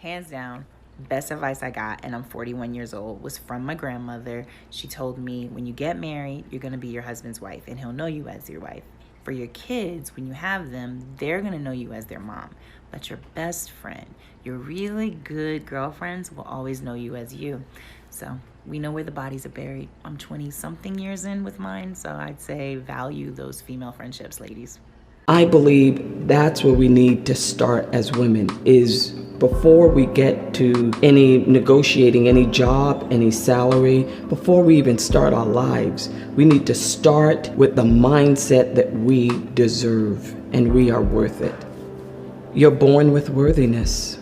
Hands down, best advice I got, and I'm 41 years old, was from my grandmother. She told me, when you get married, you're going to be your husband's wife, and he'll know you as your wife. For your kids, when you have them, they're going to know you as their mom. But your best friend, your really good girlfriends, will always know you as you. So we know where the bodies are buried. I'm 20-something years in with mine, so I'd say value those female friendships, ladies. I believe that's where we need to start as women, is before we get to any negotiating any job, any salary, before we even start our lives, we need to start with the mindset that we deserve and we are worth it. You're born with worthiness.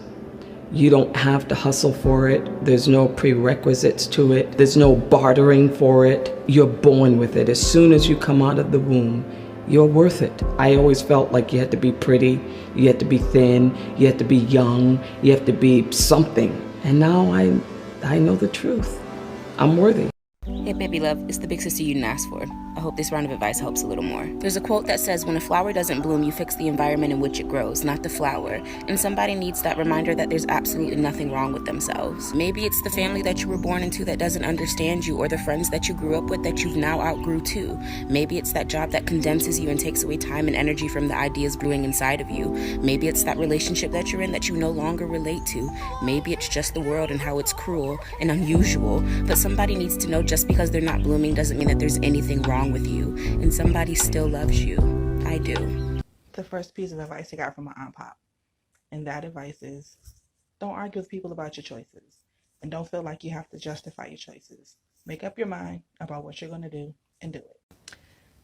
You don't have to hustle for it. There's no prerequisites to it. There's no bartering for it. You're born with it. As soon as you come out of the womb, you're worth it. I always felt like you had to be pretty, you had to be thin, you had to be young, you have to be something. And now I know the truth. I'm worthy. Hey baby love, it's the big sister you didn't ask for. I hope this round of advice helps a little more. There's a quote that says, when a flower doesn't bloom, you fix the environment in which it grows, not the flower. And somebody needs that reminder that there's absolutely nothing wrong with themselves. Maybe it's the family that you were born into that doesn't understand you, or the friends that you grew up with that you've now outgrew too. Maybe it's that job that condenses you and takes away time and energy from the ideas brewing inside of you. Maybe it's that relationship that you're in that you no longer relate to. Maybe it's just the world and how it's cruel and unusual. But somebody needs to know, just because they're not blooming doesn't mean that there's anything wrong with you, and somebody still loves you. I do. The first piece of advice I got from my Aunt Pop, and that advice is, don't argue with people about your choices, and don't feel like you have to justify your choices. Make up your mind about what you're going to do and do it.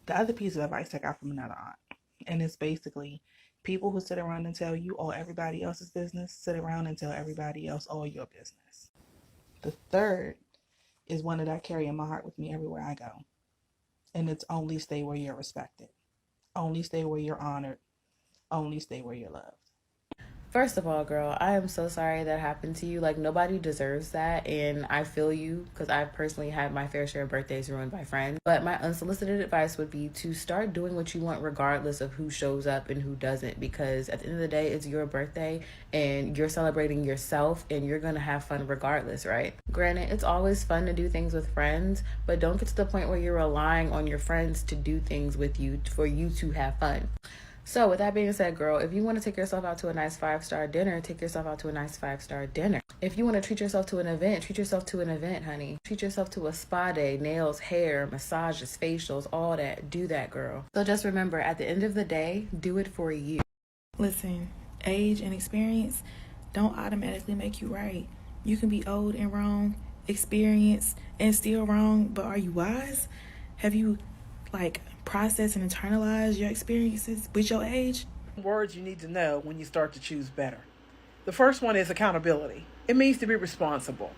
The other piece of advice I got from another aunt, and it's basically, people who sit around and tell you all everybody else's business, sit around and tell everybody else all your business. The third is one that I carry in my heart with me everywhere I go. And it's, only stay where you're respected. Only stay where you're honored. Only stay where you're loved. First of all, girl, I am so sorry that happened to you. Like, nobody deserves that, and I feel you, because I've personally had my fair share of birthdays ruined by friends. But my unsolicited advice would be to start doing what you want regardless of who shows up and who doesn't, because at the end of the day, it's your birthday and you're celebrating yourself, and you're gonna have fun regardless, right? Granted, it's always fun to do things with friends, but don't get to the point where you're relying on your friends to do things with you for you to have fun. So with that being said, girl, if you want to take yourself out to a nice 5-star dinner, take yourself out to a nice 5-star dinner. If you want to treat yourself to an event, treat yourself to an event, honey. Treat yourself to a spa day, nails, hair, massages, facials, all that. Do that, girl. So just remember, at the end of the day, do it for you. Listen, age and experience don't automatically make you right. You can be old and wrong, experienced and still wrong, but are you wise? Have you, process and internalize your experiences with your age? Words you need to know when you start to choose better. The first one is accountability. It means to be responsible.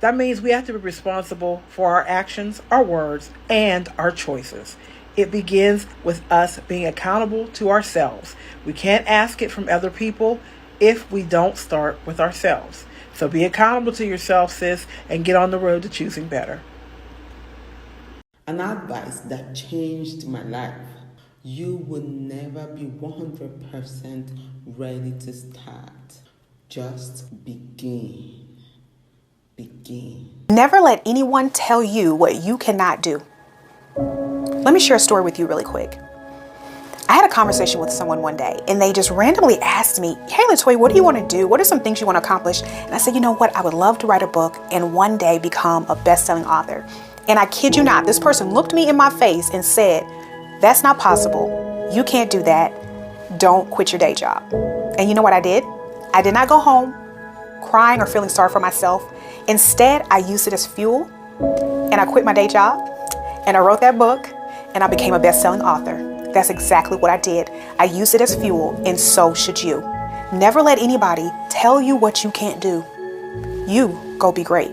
That means we have to be responsible for our actions, our words, and our choices. It begins with us being accountable to ourselves. We can't ask it from other people if we don't start with ourselves. So be accountable to yourself, sis, and get on the road to choosing better. An advice that changed my life: you will never be 100% ready to start. Just begin. Begin. Never let anyone tell you what you cannot do. Let me share a story with you really quick. I had a conversation with someone one day, and they just randomly asked me, hey, Latoya, what do you want to do? What are some things you want to accomplish? And I said, you know what? I would love to write a book and one day become a best-selling author. And I kid you not, this person looked me in my face and said, that's not possible. You can't do that. Don't quit your day job. And you know what I did? I did not go home crying or feeling sorry for myself. Instead, I used it as fuel, and I quit my day job, and I wrote that book, and I became a best-selling author. That's exactly what I did. I used it as fuel, and so should you. Never let anybody tell you what you can't do. You go be great.